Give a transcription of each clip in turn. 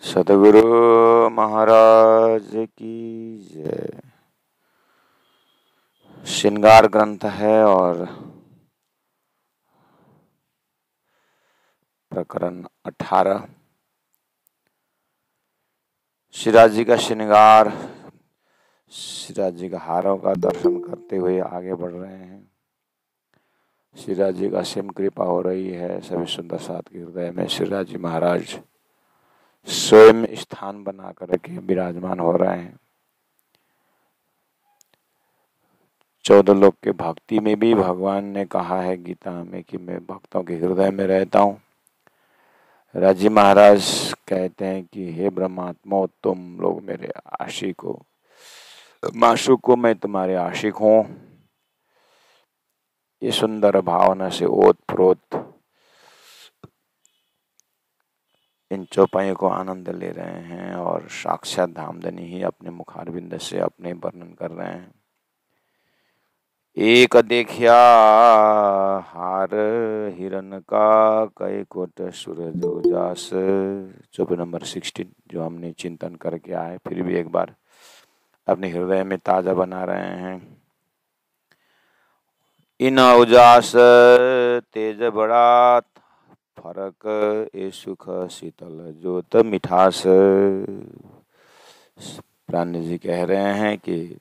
सतगुरु महाराज की जय। श्रृंगार ग्रंथ है और प्रकरण 18। श्रीराज जी का श्रृंगार, श्रीराज जी का हारों का दर्शन करते हुए आगे बढ़ रहे हैं। श्रीराज जी का सिम कृपा हो रही है। सभी सुंदर साथ के हृदय में श्रीराज जी महाराज स्वयं स्थान बना करके विराजमान हो रहे हैं। 14 लोक के भक्ति में भी भगवान ने कहा है गीता में कि मैं भक्तों के हृदय में रहता हूँ। राजी महाराज कहते हैं कि हे ब्रह्मात्मा, तुम लोग मेरे आशिक हो, माशूक को मैं तुम्हारे आशिक हूँ। ये सुंदर भावना से ओत प्रोत इन चौपाइयों को आनंद ले रहे हैं और साक्षात धामधनी ही अपने मुखारविंद से अपने वर्णन कर रहे हैं। एक देखिया हार हिरण का कई कोट सूरज उजास। चौपाई नंबर 16 जो हमने चिंतन करके आए, फिर भी एक बार अपने हृदय में ताजा बना रहे हैं। इन उजास तेज बड़ा फरक, ए सुख शीतल ज्योत मिठास। प्राणी जी कह रहे हैं कि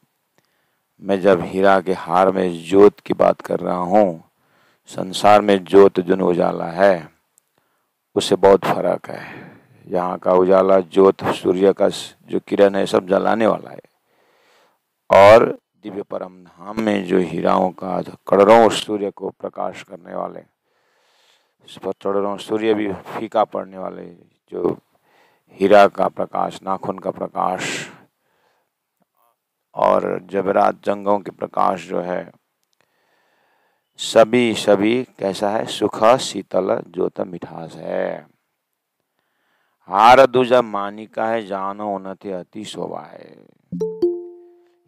मैं जब हीरा के हार में ज्योत की बात कर रहा हूँ, संसार में ज्योत जो उजाला है उससे बहुत फर्क है। यहाँ का उजाला ज्योत सूर्य का जो किरण है सब जलाने वाला है, और दिव्य परम धाम में जो हीराओं का करोड़ों सूर्य को प्रकाश करने वाले, करोड़ों सूर्य भी फीका पड़ने वाले, जो हीरा का प्रकाश, नाखून का प्रकाश और जबरात जंगों के प्रकाश जो है, सभी कैसा है? सुख शीतल ज्योत मिठास है। हार दूजा मानिका है, जानो उन्नति अति शोभा है।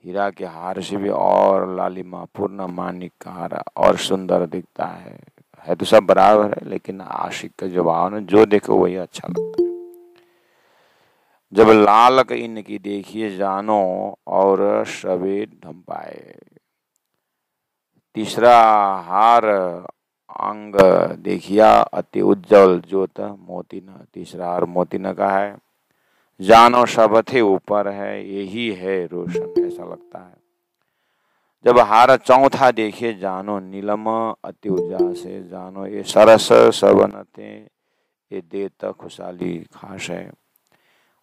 हीरा के हार से भी और लालिमा पूर्ण मानिक का हार और सुंदर दिखता है तो सब बराबर है, लेकिन आशिक का जो भाव है, जो देखो वही अच्छा लगता है। जब लालक इनकी देखिए जानो और सभी ढंपाए। तीसरा हार अंग देखिया अति उज्जवल ज्योत मोती न। तीसरा हार मोती न का है, जानो सब थे ऊपर है, यही है रोशन, ऐसा लगता है। जब हार चौथा देखिए जानो नीलम अति उजास है, जानो ये सरस सबनते ये देत खुशहाली खास है।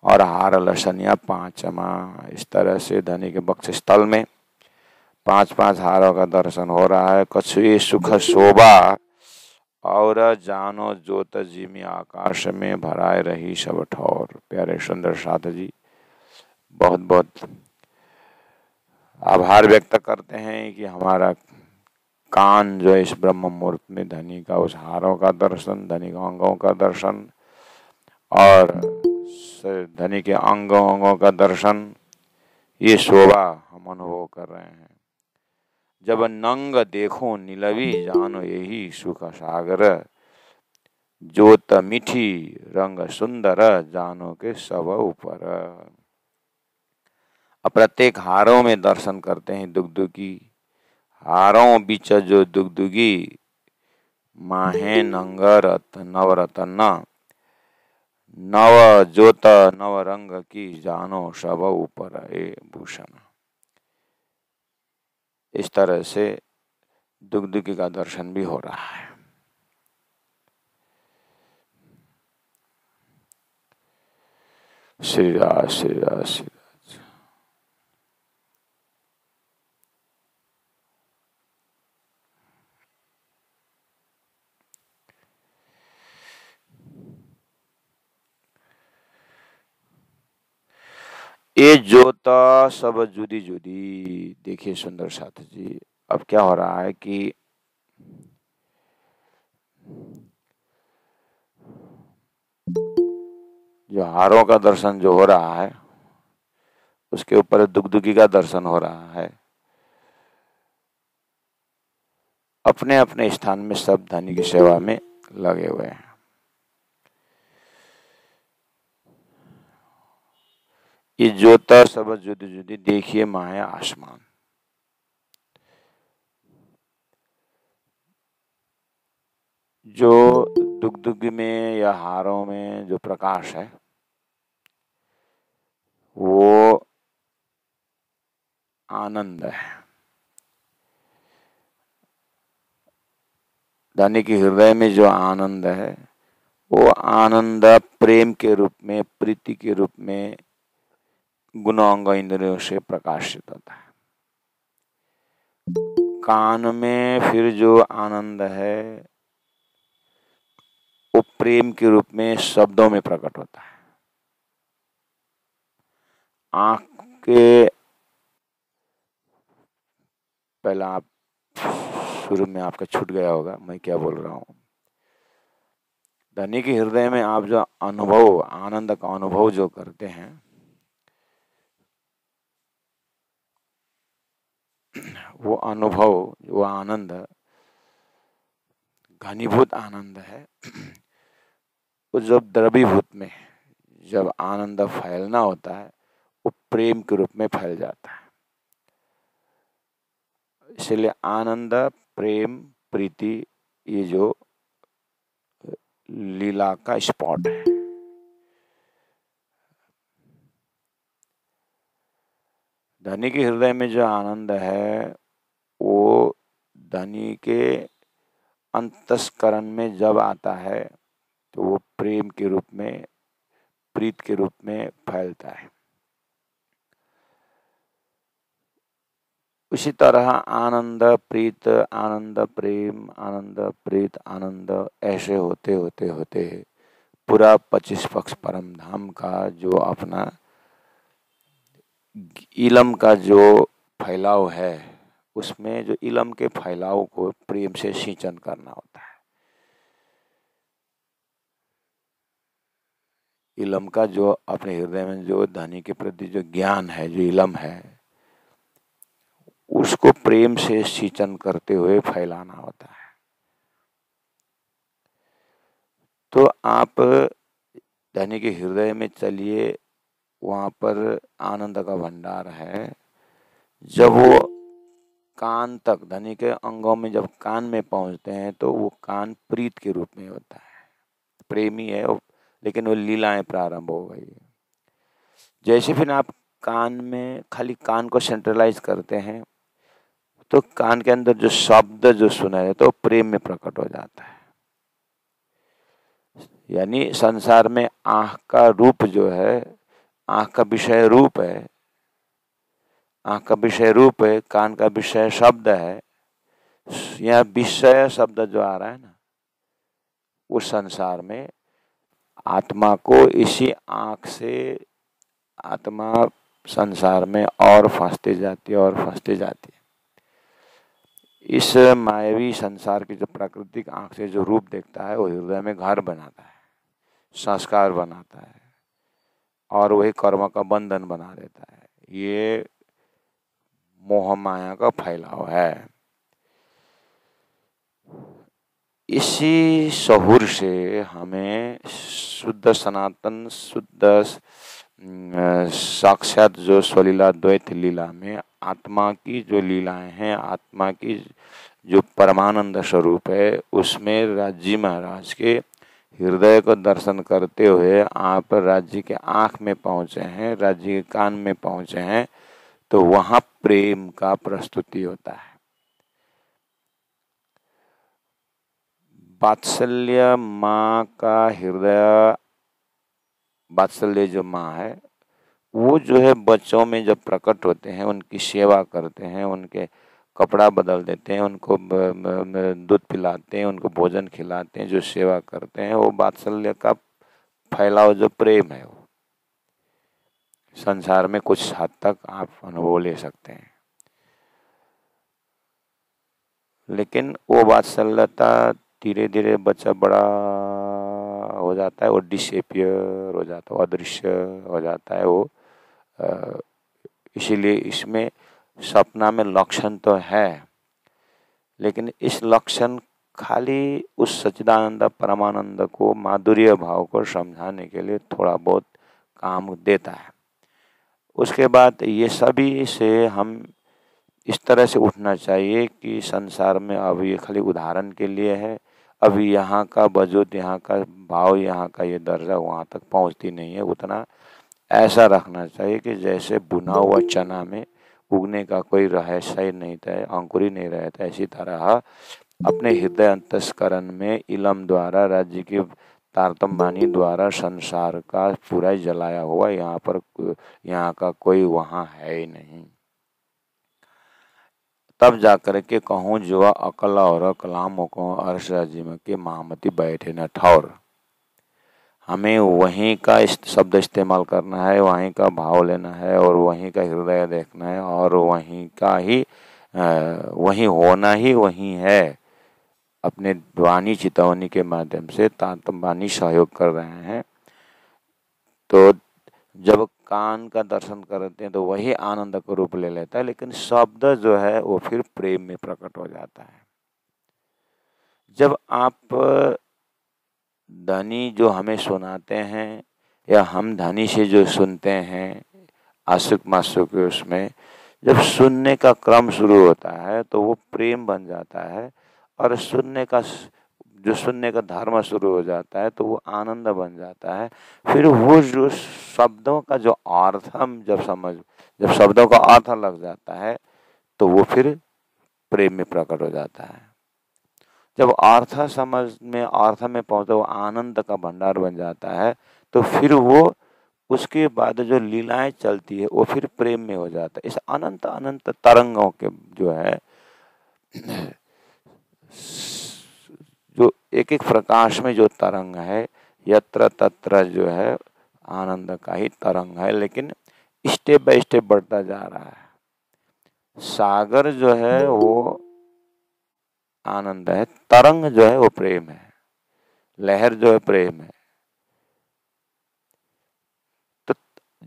और हार लसनिया पांचमा। इस तरह से धनी के बक्ष स्थल में 5-5 हारों का दर्शन हो रहा है। कछुए सुख शोभा और जानो ज्योत जी में आकाश में भराए रही सब ठौर। प्यारे सुंदर साथ जी बहुत बहुत आभार व्यक्त करते हैं कि हमारा कान जो है इस ब्रह्म मुहूर्त में धनी का उस हारों का दर्शन, धनी का अंगों का दर्शन और धनी के अंगों का दर्शन, ये शोभा हम अनुभव कर रहे हैं। जब नंग देखो नीलवी, जानो यही सुख सागर, ज्योत मीठी रंग सुंदर, जानो के सब ऊपर। प्रत्येक हारों में दर्शन करते हैं दुगदुगी, हारों बीच जो दुगदुगी, माहे नंग नवरतन, नव ज्योत नव रंग की, जानो सब ऊपर ए भूषण। इस तरह से दुगदुगी का दर्शन भी हो रहा है। श्री राज श्री राज श्री राज। ये ज्योता सब जुदी जुदी। देखिए सुंदर साथ जी, अब क्या हो रहा है कि जो हारों का दर्शन जो हो रहा है उसके ऊपर दुगदुगी का दर्शन हो रहा है। अपने अपने स्थान में सब धनी की सेवा में लगे हुए हैं। ये ज्योत सब जुदी जुदी देखिए माया आसमान। जो दुग में या हारों में जो प्रकाश है वो आनंद है। धनी के हृदय में जो आनंद है वो आनंद प्रेम के रूप में, प्रीति के रूप में गुणांग इंद्रियों से प्रकाशित होता है। कान में फिर जो आनंद है वो प्रेम के रूप में शब्दों में प्रकट होता है। आंख के पहला आप शुरू में आपका छूट गया होगा मैं क्या बोल रहा हूँ। धनी के हृदय में आप जो अनुभव, आनंद का अनुभव जो करते हैं वो अनुभव, वो आनंद घनीभूत आनंद है। वो जब द्रवीभूत में जब आनंद फैलना होता है वो प्रेम के रूप में फैल जाता है। इसलिए आनंद, प्रेम, प्रीति ये जो लीला का स्पॉट है। धनी के हृदय में जो आनंद है वो धनी के अंतस्करण में जब आता है तो वो प्रेम के रूप में, प्रीत के रूप में फैलता है। उसी तरह आनंद प्रीत, आनंद प्रेम, आनंद प्रीत, आनंद ऐसे होते होते होते पूरा 25 पक्ष परम धाम का जो अपना इलम का जो फैलाव है उसमें जो इलम के फैलाव को प्रेम से सिंचन करना होता है। इलम का जो अपने हृदय में जो धनी के प्रति जो ज्ञान है, जो इलम है, उसको प्रेम से सिंचन करते हुए फैलाना होता है। तो आप धनी के हृदय में चलिए, वहां पर आनंद का भंडार है। जब वो कान तक, धनी के अंगों में जब कान में पहुंचते हैं तो वो कान प्रीत के रूप में होता है, प्रेमी है वो, लेकिन वो लीलाएं प्रारंभ हो गई। जैसे फिर आप कान में खाली कान को सेंट्रलाइज करते हैं तो कान के अंदर जो शब्द जो सुना है तो प्रेम में प्रकट हो जाता है। यानी संसार में आँख का रूप जो है, आँख का विषय रूप है, आँख का विषय रूप है, कान का विषय शब्द है। यह विषय शब्द जो आ रहा है ना, उस संसार में आत्मा को इसी आँख से आत्मा संसार में और फंसते जाती है और फंसते जाती है। इस मायावी संसार की जो प्राकृतिक आँख से जो रूप देखता है वो हृदय में घर बनाता है, संस्कार बनाता है और वही कर्म का बंधन बना देता है। ये मोह माया का फैलाव है। इसी शहुर से हमें शुद्ध सनातन, शुद्ध साक्षात जो स्वलीला द्वैत लीला में आत्मा की जो लीलाएं हैं, आत्मा की जो परमानंद स्वरूप है, उसमें राज्य महाराज के हृदय को दर्शन करते हुए आप राज्य के आँख में पहुँचे हैं, राज्य के कान में पहुँचे हैं, तो वहाँ प्रेम का प्रस्तुति होता है। वात्सल्य माँ का हृदय, वात्सल्य जो माँ है वो जो है बच्चों में जब प्रकट होते हैं, उनकी सेवा करते हैं, उनके कपड़ा बदल देते हैं, उनको दूध पिलाते हैं, उनको भोजन खिलाते हैं, जो सेवा करते हैं, वो वात्सल्य का फैलाव जो प्रेम है वो संसार में कुछ हद तक आप अनुभव ले सकते हैं। लेकिन वो वात्सल्यता धीरे धीरे बच्चा बड़ा हो जाता है, वो डिसअपियर हो जाता है, वो अदृश्य हो जाता है वो। इसीलिए इसमें सपना में लक्षण तो है, लेकिन इस लक्षण खाली उस सच्चिदानंद परमानंद को, माधुर्य भाव को समझाने के लिए थोड़ा बहुत काम देता है। उसके बाद ये सभी से हम इस तरह से उठना चाहिए कि संसार में अब ये खाली उदाहरण के लिए है, अभी यहाँ का वजूद, यहाँ का भाव, यहाँ का ये दर्जा वहाँ तक पहुँचती नहीं है उतना। ऐसा रखना चाहिए कि जैसे भुना हुआ चना में उगने का कोई रहस्य ही नहीं था, अंकुर ही नहीं रहता, इसी तरह अपने हृदय अंतस्करण में इलम द्वारा, राज्य की तारतम वाणी द्वारा संसार का पूरा जलाया हुआ, यहाँ का कोई वहाँ है ही नहीं। तब जाकर के कहूँ जो अकल और कलामों को अर्श राज्य में के महामती बैठे न ठौर। हमें वहीं का शब्द इस्तेमाल करना है, वहीं का भाव लेना है और वहीं का हृदय देखना है और वहीं का ही वहीं होना ही वहीं है। अपने वाणी चितौनी के माध्यम से तारतम वाणी सहयोग कर रहे हैं। तो जब कान का दर्शन करते हैं तो वही आनंद का रूप ले लेता है, लेकिन शब्द जो है वो फिर प्रेम में प्रकट हो जाता है। जब आप धनी जो हमें सुनाते हैं या हम धनी से जो सुनते हैं आशुक माशुक, उसमें जब सुनने का क्रम शुरू होता है तो वो प्रेम बन जाता है और सुनने का धर्म शुरू हो जाता है तो वो आनंद बन जाता है। फिर वो जो शब्दों का जो अर्थ हम जब शब्दों का अर्थ लग जाता है तो वो फिर प्रेम में प्रकट हो जाता है। जब अर्थ में पहुंचे वो आनंद का भंडार बन जाता है तो फिर वो उसके बाद जो लीलाएं चलती है वो फिर प्रेम में हो जाता है। इस अनंत अनंत तरंगों के जो है जो एक एक प्रकाश में जो तरंग है, यत्र तत्र जो है आनंद का ही तरंग है, लेकिन स्टेप बाय स्टेप बढ़ता जा रहा है। सागर जो है वो आनंद है, तरंग जो है वो प्रेम है, लहर जो है प्रेम है। तो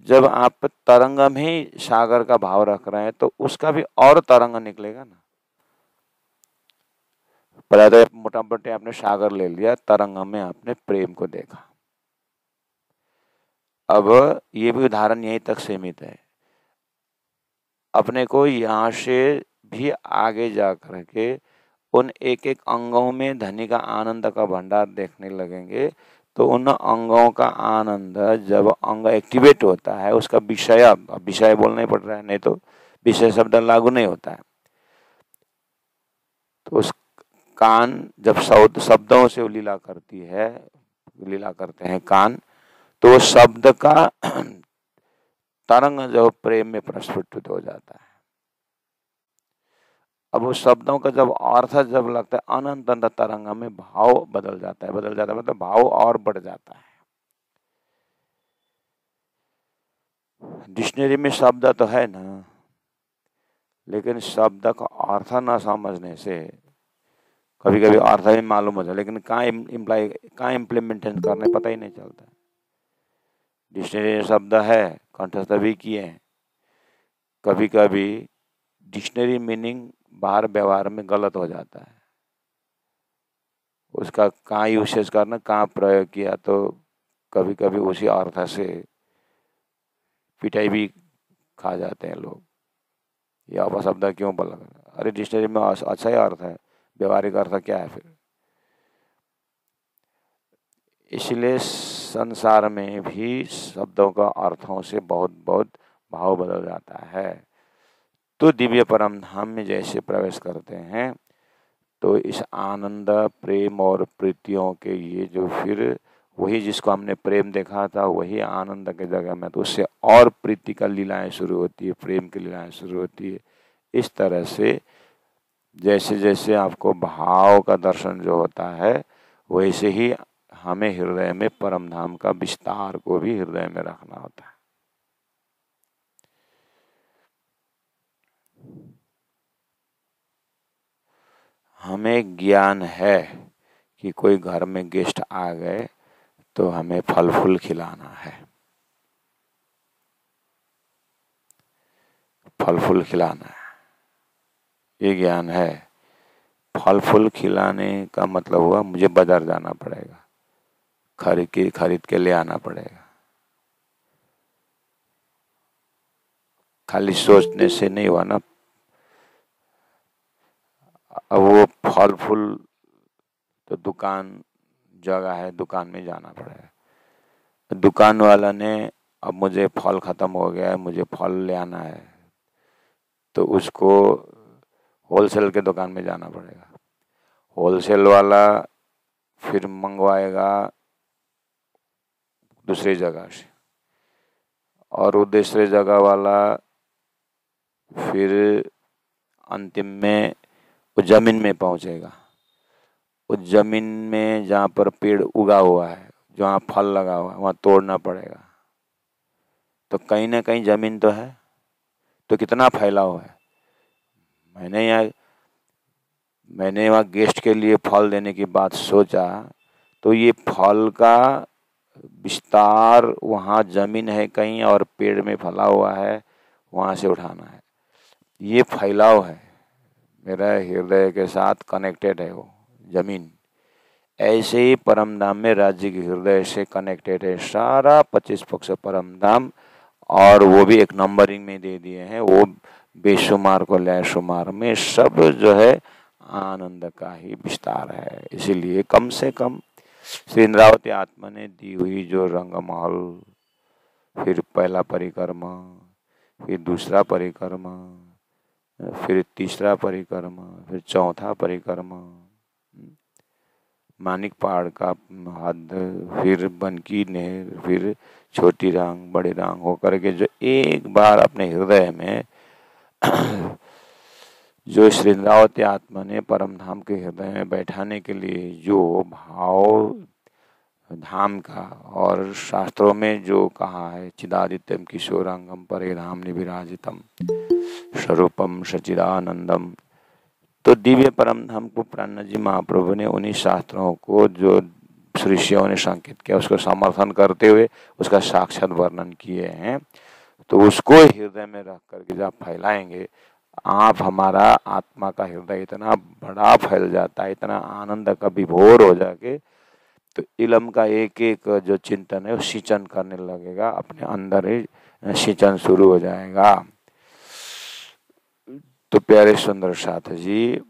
जब आप तरंग में ही सागर का भाव रख रहे हैं तो उसका भी और तरंग निकलेगा ना। पहले तो मोटा मोटे आपने सागर ले लिया, तरंग में आपने प्रेम को देखा। अब ये भी उदाहरण यहीं तक सीमित है। अपने को यहाँ से भी आगे जा करके उन एक एक अंगों में धनी का आनंद का भंडार देखने लगेंगे तो उन अंगों का आनंद, जब अंग एक्टिवेट होता है, उसका विषय बोलना ही पड़ रहा है, नहीं तो विषय शब्द लागू नहीं होता है। तो उस कान जब शब्दों से लीला करते हैं कान, तो शब्द का तरंग जो प्रेम में प्रस्फुटित हो जाता है। अब उस शब्दों का जब अर्थ जब लगता है, अनंत अनंत तरंग में भाव बदल जाता है मतलब भाव और बढ़ जाता है। डिक्शनरी में शब्द तो है ना, लेकिन शब्द का अर्थ ना समझने से कभी कभी अर्थ भी मालूम हो जाए, लेकिन कहाँ इम्प्लीमेंटेशन करने पता ही नहीं चलता। डिक्शनरी शब्द है, कंठस्थ भी किए हैं, कभी कभी डिक्शनरी मीनिंग बाहर व्यवहार में गलत हो जाता है। उसका कहाँ यूसेज करना, कहाँ प्रयोग किया, तो कभी कभी उसी अर्थ से पिटाई भी खा जाते हैं लोग। ये अपशब्द क्यों बोला? अरे डिक्शनरी में अच्छा ही अर्थ है, व्यवहारिक अर्थ क्या है फिर? इसलिए संसार में भी शब्दों का अर्थों से बहुत बहुत भाव बदल जाता है। तो दिव्य परम धाम में जैसे प्रवेश करते हैं तो इस आनंद, प्रेम और प्रीतियों के ये जो फिर वही जिसको हमने प्रेम देखा था वही आनंद के जगह में, तो उससे और प्रीति का लीलाएं शुरू होती है, प्रेम की लीलाएं शुरू होती है। इस तरह से जैसे जैसे आपको भाव का दर्शन जो होता है वैसे ही हमें हृदय में परम धाम का विस्तार को भी हृदय में रखना होता है। हमें ज्ञान है कि कोई घर में गेस्ट आ गए तो हमें फल फूल खिलाना है, फल फूल खिलाना है, ये ज्ञान है। फल फूल खिलाने का मतलब हुआ मुझे बाजार जाना पड़ेगा, खरीद के ले आना पड़ेगा। खाली सोचने से नहीं हुआ ना। अब वो फल फूल तो दुकान जगह है, दुकान में जाना पड़ेगा। दुकान वाला ने अब मुझे फल खत्म हो गया है, मुझे फल ले आना है, तो उसको होलसेल के दुकान में जाना पड़ेगा। होलसेल वाला फिर मंगवाएगा दूसरी जगह से, और वो दूसरे जगह वाला फिर अंतिम में वो जमीन में पहुंचेगा। उस जमीन में जहाँ पर पेड़ उगा हुआ है, जहाँ फल लगा हुआ है, वहाँ तोड़ना पड़ेगा। तो कहीं ना कहीं जमीन तो है, तो कितना फैलाव है। मैंने वहाँ गेस्ट के लिए फल देने की बात सोचा, तो ये फल का विस्तार, वहाँ जमीन है कहीं और पेड़ में फैला हुआ है, वहाँ से उठाना है। ये फैलाव है, मेरा हृदय के साथ कनेक्टेड है वो जमीन। ऐसे ही परम धाम में राज्य के हृदय से कनेक्टेड है सारा 25 पक्ष परम धाम, और वो भी एक नंबरिंग में दे दिए हैं। वो बेशुमार को लयशुमार में सब जो है आनंद का ही विस्तार है। इसीलिए कम से कम श्री इंद्रावती आत्मा ने दी हुई जो रंग महल, फिर पहला परिक्रमा, फिर दूसरा परिक्रमा, फिर तीसरा परिक्रमा, फिर चौथा परिक्रमा, मानिक पहाड़ का हद, फिर बनकी नहर, फिर छोटी रांग, बड़े रांग होकर के जो एक बार अपने हृदय में जो श्री इंद्रावती आत्मा ने परम धाम के हृदय में बैठाने के लिए जो भाव धाम का, और शास्त्रों में जो कहा है, चिदादित्यम किशोरांगम परे धाम निविराजितम स्वरूपम सचिदानंदम, तो दिव्य परम धाम को प्राणनाथ जी महाप्रभु ने उन्हीं शास्त्रों को जो ऋषियों ने संकेत किया उसको समर्थन करते हुए उसका साक्षात वर्णन किए हैं। तो उसको हृदय में रख करके जब फैलाएंगे आप, हमारा आत्मा का हृदय इतना बड़ा फैल जाता है, इतना आनंद का विभोर हो जाके, तो इलम का एक एक जो चिंतन है वो सिंचन करने लगेगा, अपने अंदर ही सिंचन शुरू हो जाएगा। तो प्यारे सुंदर साथ जी,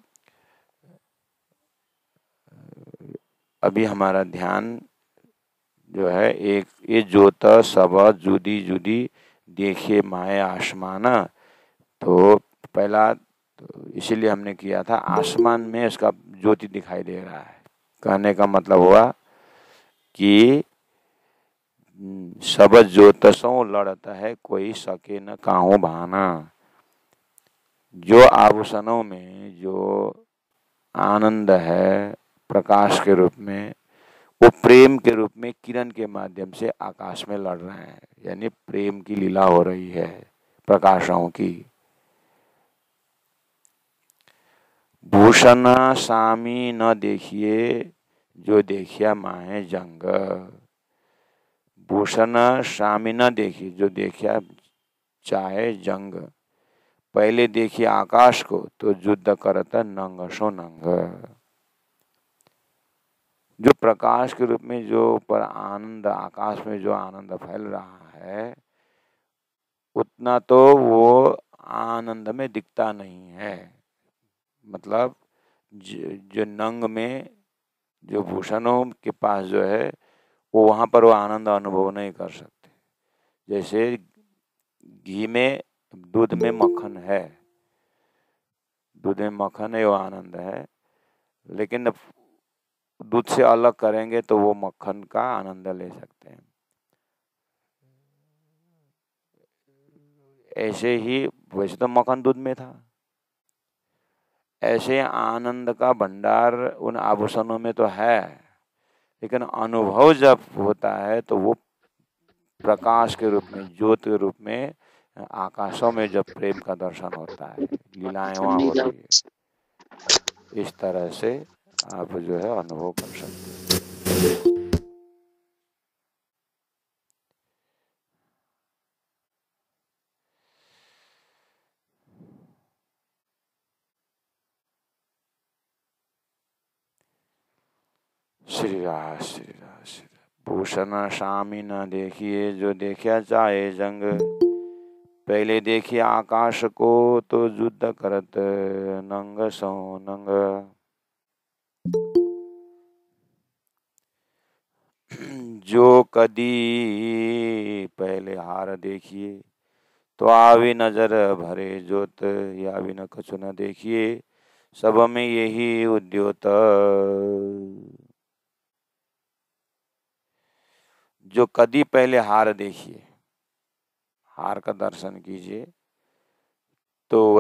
अभी हमारा ध्यान जो है एक ये ज्योत सब जुदी जुदी देखिए माए आसमाना, तो पहला तो इसीलिए हमने किया था आसमान में उसका ज्योति दिखाई दे रहा है। कहने का मतलब हुआ कि सब ज्योतसों लड़ता है कोई सके न काहू भाना। जो आभूषणों में जो आनंद है प्रकाश के रूप में, वो प्रेम के रूप में किरण के माध्यम से आकाश में लड़ रहे हैं, यानी प्रेम की लीला हो रही है प्रकाशों की। भूषण सामी न देखिए जो देखिया माहे जंग। भूषण सामी न देखिए जो देखिया चाहे जंग। पहले देखिए आकाश को तो युद्ध करता नंग सो नंग। जो प्रकाश के रूप में जो पर आनंद, आकाश में जो आनंद फैल रहा है, उतना तो वो आनंद में दिखता नहीं है। मतलब जो नंग में जो भूषणों के पास जो है, वो वहां पर वो आनंद अनुभव नहीं कर सकते। जैसे घी में, दूध में मक्खन है, दूध में मक्खन है वो आनंद है, लेकिन दूध से अलग करेंगे तो वो मक्खन का आनंद ले सकते हैं। ऐसे ही वैसे तो मक्खन दूध में था, ऐसे आनंद का भंडार उन आभूषणों में तो है, लेकिन अनुभव जब होता है तो वो प्रकाश के रूप में, ज्योत के रूप में आकाशों में जब प्रेम का दर्शन होता है, लीलाएं वहाँ हो रही है, इस तरह से आप जो है अनुभव कर सकते हैं। श्री राम श्री राम श्री राम। भूषण स्वामी न देखिए जो देखा चाहे जंग, पहले देखिए आकाश को तो युद्ध करत नंग सो नंग। जो कदी पहले हार देखिए तो आवी नजर भरे जोत, या भी न कछु न देखिए सब में यही उद्योत। जो कदी पहले हार देखिए, हार का दर्शन कीजिए, तो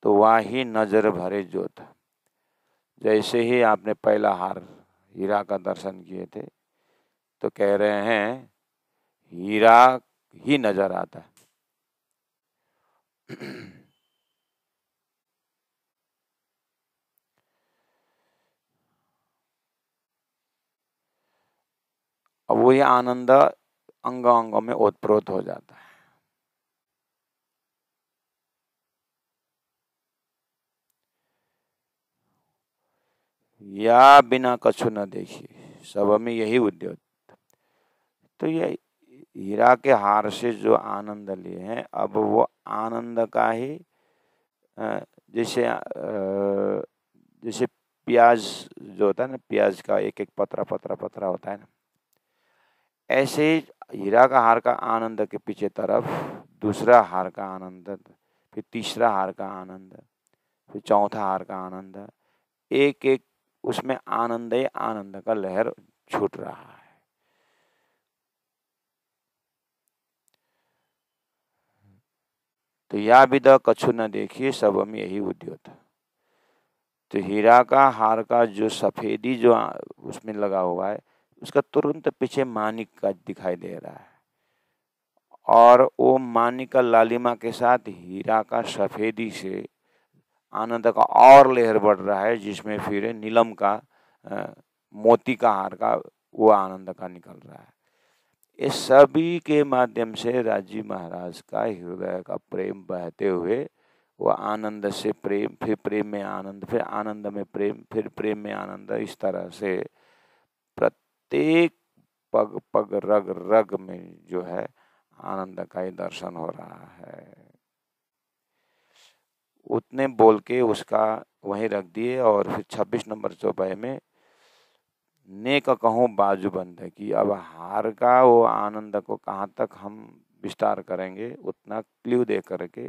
वही नजर भरे जोत। जैसे ही आपने पहला हार हीरा का दर्शन किए थे तो कह रहे हैं हीरा ही नजर आता है। अब वही आनंद अंग अंगों में ओतप्रोत हो जाता है। या बिना कछु न देखिए सब में यही उद्योग। तो ये हीरा के हार से जो आनंद लिए हैं, अब वो आनंद का ही जैसे जैसे प्याज जो होता है ना, प्याज का एक एक पतरा पतरा पतरा होता है ना, ऐसे ही हीरा का हार का आनंद के पीछे तरफ दूसरा हार का आनंद, फिर तीसरा हार का आनंद, फिर चौथा हार का आनंद, एक एक उसमें आनंद ही आनंद का लहर छूट रहा है। तो या विद कछु न देखिए सब में यही उद्योत। तो हीरा का हार का जो सफेदी जो उसमें लगा हुआ है, उसका तुरंत पीछे मानिक का दिखाई दे रहा है, और वो मानिक का लालिमा के साथ हीरा का सफेदी से आनंद का और लहर बढ़ रहा है, जिसमें फिर नीलम का मोती का हार का वो आनंद का निकल रहा है। इस सभी के माध्यम से राजी महाराज का हृदय का प्रेम बहते हुए वो आनंद से प्रेम, फिर प्रेम में आनंद, फिर आनंद में प्रेम, फिर प्रेम में आनंद, इस तरह से प्रत्येक पग पग रग रग में जो है आनंद का ही दर्शन हो रहा है। उतने बोल के उसका वहीं रख दिए और फिर 26 नंबर चौपाई में नेक कहूँ बाजूबंद है कि अब हार का वो आनंद को कहाँ तक हम विस्तार करेंगे, उतना क्ल्यू दे करके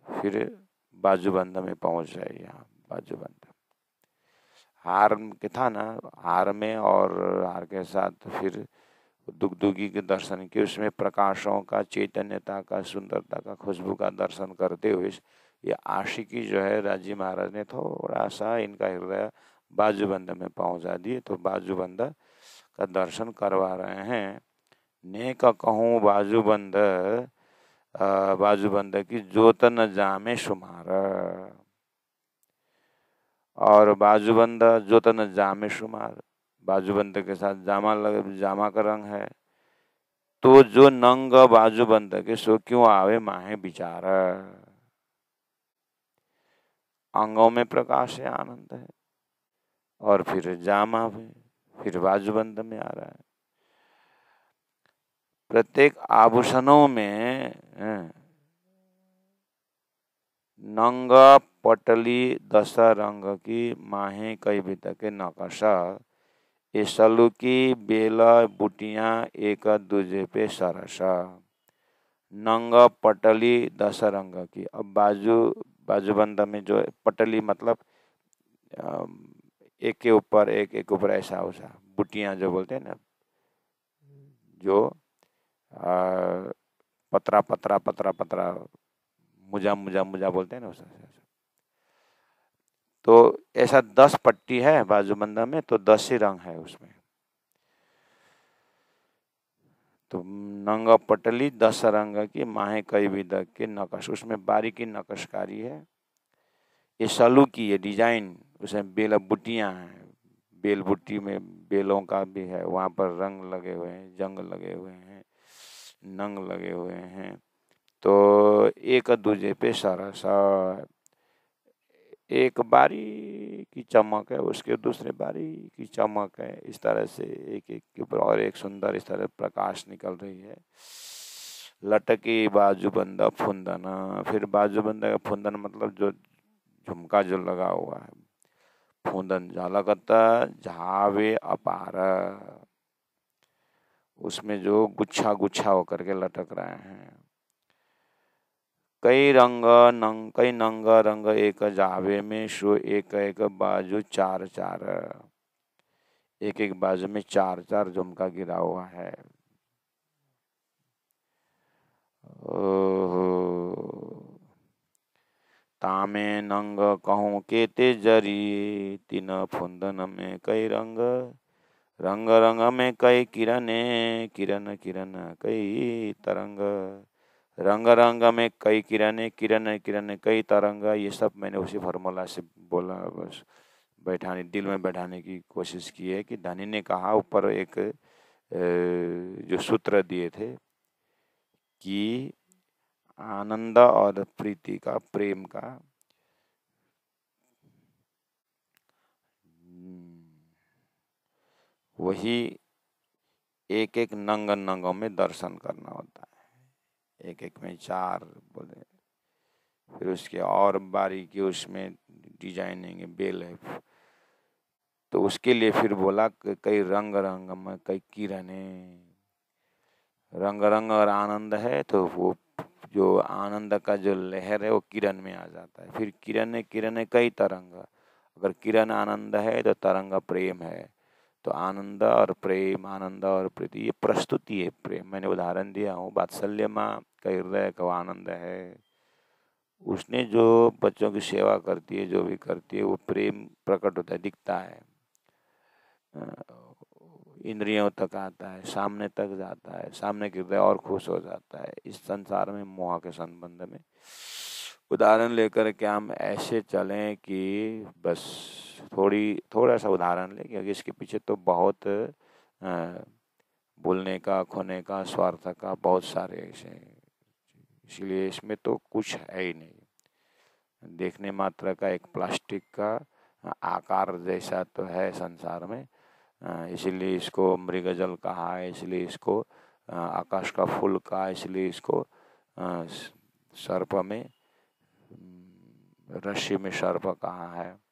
फिर बाजूबंद में पहुंच जाए। यहाँ बाजूबंद हार के था ना, हार में और हार के साथ फिर दुगदुगी के दर्शन किए, उसमें प्रकाशों का, चैतन्यता का, सुंदरता का, खुशबू का दर्शन करते हुए ये आशिकी जो है राजी महाराज ने थोड़ा सा इनका हृदय बाजूबंद में पहुंचा दिए। तो बाजूबंद का दर्शन करवा रहे हैं। नेक कहूँ बाजूबंद, बाजूबंद की जोत न जामे शुमार, और बाजूबंद जोत न जामे शुमार, बाजूबंद के साथ जामा का रंग है। तो जो नंग बाजूबंद के सो क्यों आवे माहे विचार, अंगों में प्रकाश है, आनंद है, और फिर जामा में, फिर बाजूबंद में आ रहा है। प्रत्येक आभूषणों में नंग पटली दस रंग की माहे कई बीत के नकशा, ये सलू की बेला बुटियां एक दूजे पे सरसा। नंग पटली दस रंग की, अब बाजूबंद में जो पटली मतलब एक के ऊपर एक ऊपर ऐसा वैसा, बुटियां जो बोलते हैं ना, जो पतरा पतरा पतरा पतरा मुजा मुजा मुजा बोलते हैं ना, उसे। तो ऐसा 10 पट्टी है बाजूबंद में, तो 10 ही रंग है उसमें। तो नंग पटली 10 रंग की माहे कई विध के नकश, उसमें बारीकी नकशकारी है। ये सलू की ये डिजाइन, उसमें बेल बुट्टियां हैं, बेल बुट्टी में बेलों का भी है, वहां पर रंग लगे हुए हैं, जंग लगे हुए हैं, नंग लगे हुए हैं। तो एक दूजे पे सरसा, एक बारी की चमक है, उसके दूसरे बारी की चमक है, इस तरह से एक एक के ऊपर और एक सुंदर इस तरह प्रकाश निकल रही है। लटकी बाजूबंद फुंदन, फिर बाजूबंद का फुंदन मतलब जो झुमका जो लगा हुआ है, फुंदन झलकत झावे अपार, उसमें जो गुच्छा गुच्छा होकर के लटक रहे हैं। कई नंग रंग एक जावे में, सो एक एक बाजू चार चार, एक एक बाजू में चार चार झुमका गिरा हुआ है। तामे नंग कहूँ केते जरी, तीन फुंदन में कई रंग, रंग रंग में कई किरने, किरण किरण कई तरंग, रंग रंग में कई किरने, किरण किरण कई तरंग। ये सब मैंने उसी फॉर्मूला से बोला, बस बैठाने, दिल में बैठाने की कोशिश की है कि धनी ने कहा ऊपर एक जो सूत्र दिए थे कि आनंद और प्रीति का, प्रेम का वही एक एक नंग नंगों में दर्शन करना होता है। एक एक में चार बोले, फिर उसके और बारीकी उसमें डिजाइनिंग बेल है, तो उसके लिए फिर बोला कई रंग रंग में कई किरने, रंग रंग और आनंद है तो वो जो आनंद का जो लहर है वो किरण में आ जाता है। फिर किरण किरण कई तरंग, अगर किरण आनंद है तो तरंग प्रेम है, तो आनंद और प्रेम, आनंद और प्रीति, ये प्रस्तुति है प्रेम। मैंने उदाहरण दिया हूँ, वात्सल्य माँ का हृदय का आनंद है, उसने जो बच्चों की सेवा करती है, जो भी करती है, वो प्रेम प्रकट होता है, दिखता है, इंद्रियों तक आता है, सामने तक जाता है, सामने के हृदय और खुश हो जाता है। इस संसार में मोह के संबंध में उदाहरण लेकर के हम ऐसे चलें कि बस थोड़ा सा उदाहरण लें, क्योंकि इसके पीछे तो बहुत बोलने का, खोने का, स्वार्थ का बहुत सारे ऐसे, इसलिए इसमें तो कुछ है ही नहीं। देखने मात्र का एक प्लास्टिक का आकार जैसा तो है संसार में, इसलिए इसको मृगजल कहा है, इसलिए इसको आकाश का फूल कहा, इसलिए इसको सर्प में, रस्सी में सर्प कहा है।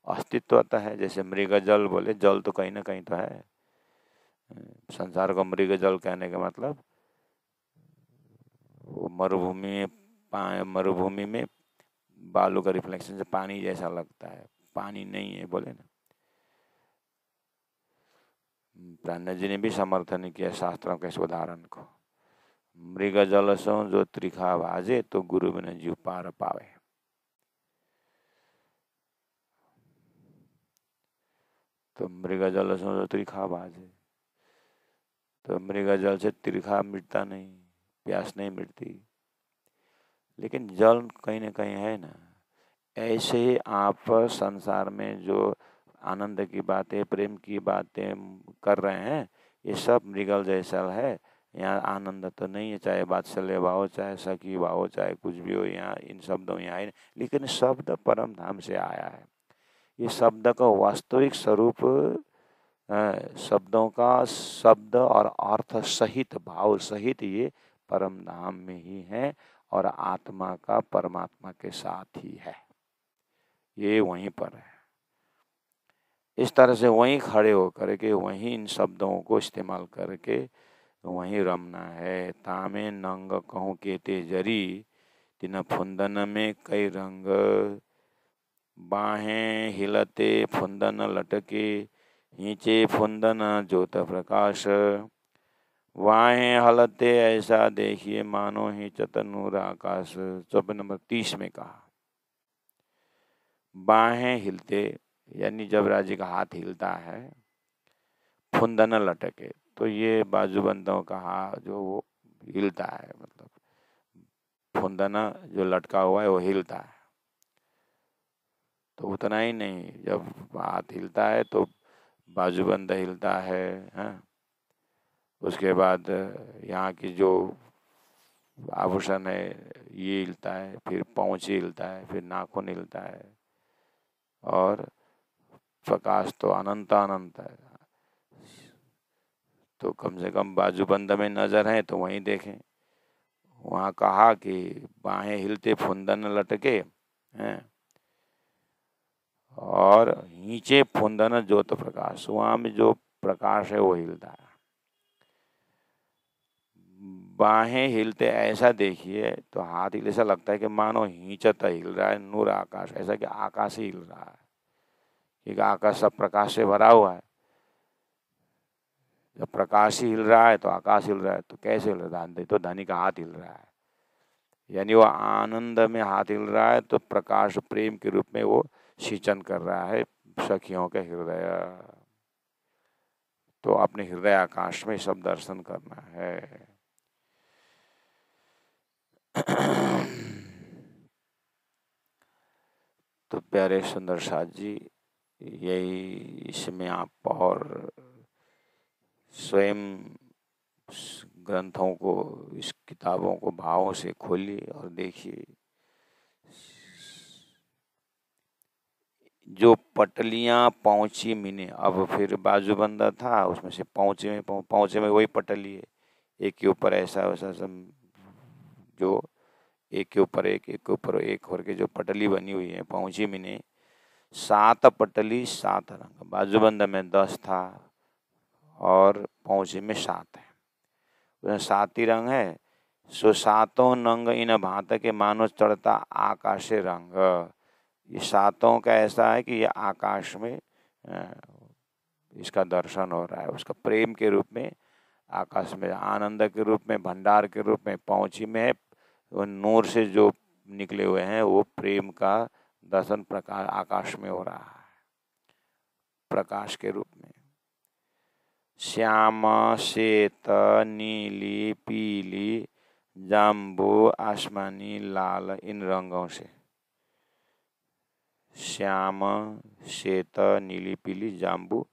अस्तित्वता है, जैसे मृगजल बोले, जल तो कहीं ना कहीं तो है। संसार को मृगजल कहने का मतलब वो मरुभूमि में बालू का रिफ्लेक्शन से पानी जैसा लगता है, पानी नहीं है बोले ना। प्राज्ञ जी ने भी समर्थन किया शास्त्रों के इस उदाहरण को, मृग जल सो जो त्रिखा भाजे, तो गुरु बिन जीव पार पावे। तो मृग जल सो जो त्रिखा भाजे, तो मृग जल से त्रिखा मिटता नहीं, प्यास नहीं मिटती, लेकिन जल कहीं ना कहीं है ना। ऐसे ही आप संसार में जो आनंद की बातें, प्रेम की बातें कर रहे हैं, ये सब मृगल जैसा है। यहाँ आनंद तो नहीं है, चाहे वात्सल्य भाव हो, चाहे सखी भाव हो, चाहे कुछ भी हो, यहाँ इन शब्दों में आए, लेकिन शब्द परम धाम से आया है। ये शब्द का वास्तविक स्वरूप, शब्दों का शब्द और अर्थ सहित, भाव सहित ये परम धाम में ही है, और आत्मा का परमात्मा के साथ ही है, ये वहीं पर है। इस तरह से वहीं खड़े होकर के वहीं इन शब्दों को इस्तेमाल करके वहीं रमना है। तामे नंग कहूँ केते जरी, तिन फुंदन में कई रंग, बाहें हिलते फुंदन लटके, नीचे फुंदन ज्योत प्रकाश, वाहें हलते ऐसा देखिए, मानो ही चतनूर आकाश। चौपाई नंबर 30 में कहा, बाहें हिलते यानी जब राजी का हाथ हिलता है, फुंदन लटके, तो ये बाजूबंदों का हाथ जो वो हिलता है, मतलब फुंदना जो लटका हुआ है वो हिलता है। तो उतना ही नहीं, जब हाथ हिलता है तो बाजूबंद हिलता है, हाँ? उसके बाद यहाँ की जो आभूषण है ये हिलता है, फिर पहुँच हिलता है, फिर नाखून हिलता है, और प्रकाश तो अनंत अनंत है। तो कम से कम बाजूबंद में नजर है तो वहीं देखें। वहाँ कहा कि बाहें हिलते फुंदन लटके हैं और नीचे फुंदन ज्योत प्रकाश, वहाँ में जो प्रकाश है वो हिलता है। बाहें हिलते ऐसा देखिए तो हाथ हिले, ऐसा लगता है कि मानो हिंचता हिल रहा है नूर आकाश, ऐसा कि आकाश ही हिल रहा है, क्योंकि आकाश सब प्रकाश से भरा हुआ है। जब प्रकाश ही हिल रहा है तो आकाश हिल रहा है, तो कैसे हिल रहा है? तो धनी का हाथ हिल रहा है, यानी वो आनंद में हाथ हिल रहा है, तो प्रकाश प्रेम के रूप में वो सिंचन कर रहा है सखियों के हृदय। तो अपने हृदय आकाश में सब दर्शन करना है। तो प्यारे सुंदर साथ जी, यही इसमें आप और स्वयं ग्रंथों को, इस किताबों को भावों से खोलिए और देखिए। जो पटलियां पहुंची मिने, अब फिर बाजूबंदा था उसमें से पहुंचे में वही पटली है, एक के ऊपर ऐसा वैसा सब, जो एक के ऊपर एक के ऊपर एक करके जो पटली बनी हुई है, पहुंची मिने 7 पटली 7 रंग। बाजूबंद में 10 था और पहुंचे में 7 है, उसमें 7 ही रंग है। सो 7 नंग इन भांत के मानो चढ़ता आकाशे रंग। ये 7 का ऐसा है कि ये आकाश में इसका दर्शन हो रहा है, उसका प्रेम के रूप में आकाश में, आनंद के रूप में, भंडार के रूप में पहुंची में है। वो नूर से जो निकले हुए हैं वो प्रेम का दर्शन प्रकाश आकाश में हो रहा है, प्रकाश के रूप में। श्याम श्वेत नीली पीली जाम्बू आसमानी लाल, इन रंगों से, श्याम श्वेत नीली पीली जाम्बू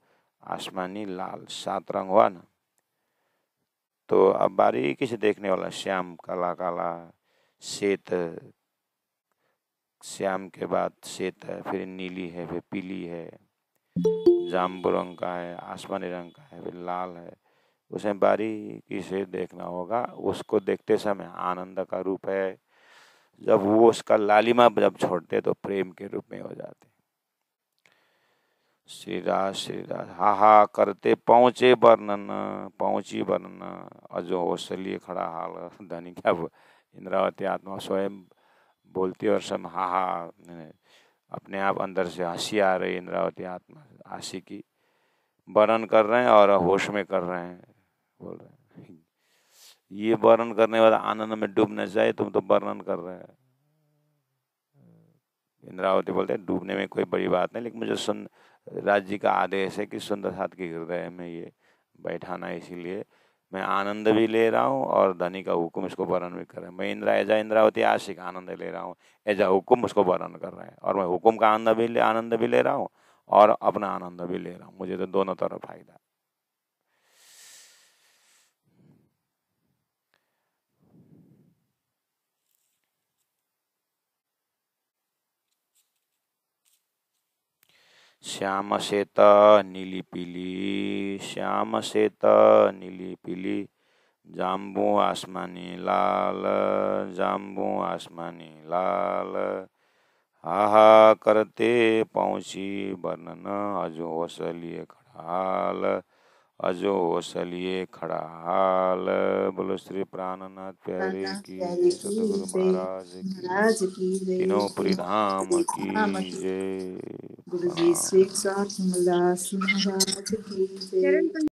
आसमानी लाल, 7 रंग हुआ ना। तो अब बारीकी से देखने वाला, श्याम काला काला, श्वेत, श्याम के बाद श्वेत है, फिर नीली है, फिर पीली है, जाम्बू रंग का है, आसमानी रंग का है, फिर लाल है। उसे बारीकी से देखना होगा। उसको देखते समय आनंद का रूप है, जब वो उसका लालिमा जब छोड़ते तो प्रेम के रूप में हो जाते। श्री राज हा हा करते पहुंचे वर्णन, पहुंची वर्णन, अजो हौसलिए खड़ा हाल। धनी क्या इंद्रावती आत्मा स्वयं बोलती और सब हा हा, अपने आप अंदर से हंसी आ रही। इंद्रावती आत्मा आशी की वर्णन कर रहे हैं और होश में कर रहे हैं, बोल रहे हैं ये वर्णन करने वाला आनंद में डूब न जाए, तुम तो वर्णन कर रहे हैं। इंद्रावती बोलते हैं डूबने में कोई बड़ी बात नहीं, लेकिन मुझे सुन राज्य का आदेश है कि सुंदर साथ के हृदय में ये बैठाना है, इसीलिए मैं आनंद भी ले रहा हूँ और धनी का हुक्म इसको वर्णन भी कर रहा है। मैं इंद्रावती आशिक आनंद ले रहा हूँ, एजा हुक्म उसको वर्णन कर रहा है, और मैं हुक्म का आनंद भी ले रहा हूँ और अपना आनंद भी ले रहा हूँ। मुझे तो दोनों तरफ फायदा। श्याम श्वेत नीली पीली, श्याम श्वेत नीली पीली, जाम्बू आसमानी लाल, जाम्बू आसमानी लाल, हा करते पहुंची वर्णन, अजो हौसलिए खड़ाल, अजो हौसलिए खड़ाल। बोलो श्री प्राणनाथ प्यारे की जय, सतगुरु महाराज की, तीनों पुरी धाम की जय। गुरु जी श्री साथ महाराज की जय।